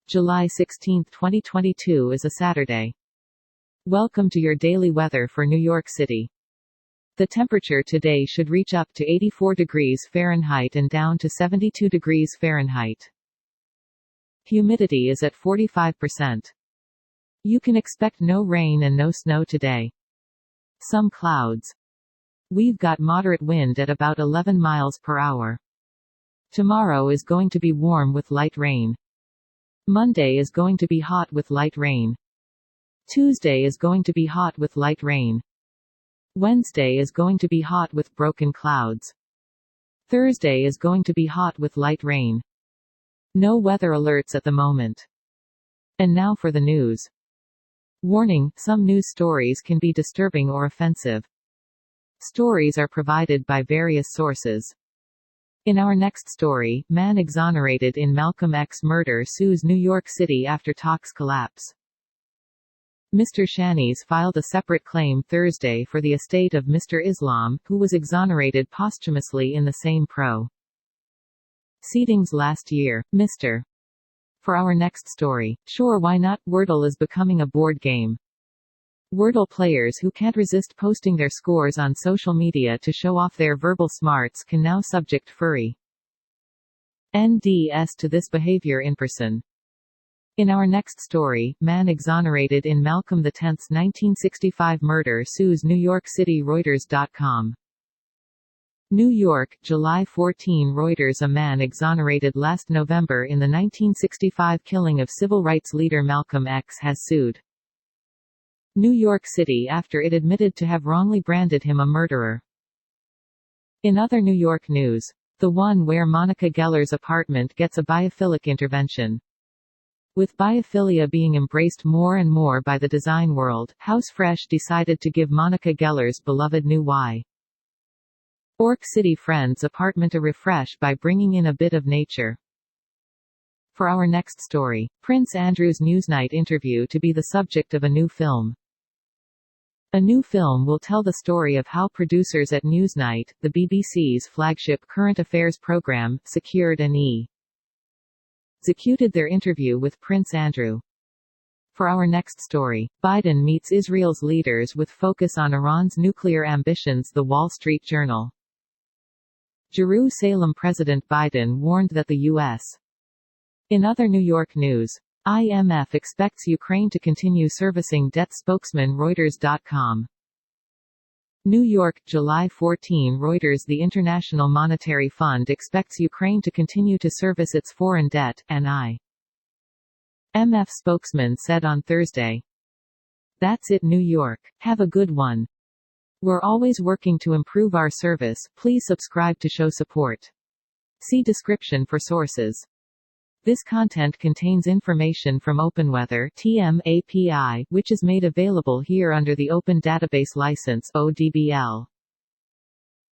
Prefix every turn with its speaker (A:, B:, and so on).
A: July 16, 2022 is a Saturday. Welcome to your daily weather for New York City. The temperature today should reach up to 84 degrees Fahrenheit and down to 72 degrees Fahrenheit. Humidity is at 45%. You can expect no rain and no snow today. Some clouds. We've got moderate wind at about 11 miles per hour. Tomorrow is going to be warm with light rain. Monday is going to be hot with light rain. Tuesday is going to be hot with light rain. Wednesday is going to be hot with broken clouds. Thursday is going to be hot with light rain. No weather alerts at the moment. And now for the news. Warning: some news stories can be disturbing or offensive. Stories are provided by various sources. In our next story, man exonerated in Malcolm X murder sues New York City after talks collapse. Mr. Shanice filed a separate claim Thursday for the estate of Mr. Islam, who was exonerated posthumously in the same proceedings last year. Mr. For our next story, sure, why not? Wordle is becoming a board game. Wordle players who can't resist posting their scores on social media to show off their verbal smarts can now subject furry NDS to this behavior in person. In our next story, man exonerated in Malcolm X's 1965 murder sues New York City. Reuters.com. New York, July 14. Reuters: a man exonerated last November in the 1965 killing of civil rights leader Malcolm X has sued New York City after it admitted to have wrongly branded him a murderer. In other New York news, the one where Monica Geller's apartment gets a biophilic intervention. With biophilia being embraced more and more by the design world, House Fresh decided to give Monica Geller's beloved New York City friend's apartment a refresh by bringing in a bit of nature. For our next story, Prince Andrew's Newsnight interview to be the subject of a new film. A new film will tell the story of how producers at Newsnight, the BBC's flagship current affairs program, secured and executed their interview with Prince Andrew. For our next story, Biden meets Israel's leaders with focus on Iran's nuclear ambitions. The Wall Street Journal. Jerusalem President Biden warned that the U.S. In other New York news, IMF expects Ukraine to continue servicing debt. Spokesman Reuters.com. New York, July 14. Reuters: the International Monetary Fund expects Ukraine to continue to service its foreign debt, an IMF spokesman said on Thursday. That's it, New York. Have a good one. We're always working to improve our service. Please subscribe to show support. See description for sources. This content contains information from OpenWeather (TM) API, which is made available here under the Open Database License (ODBL).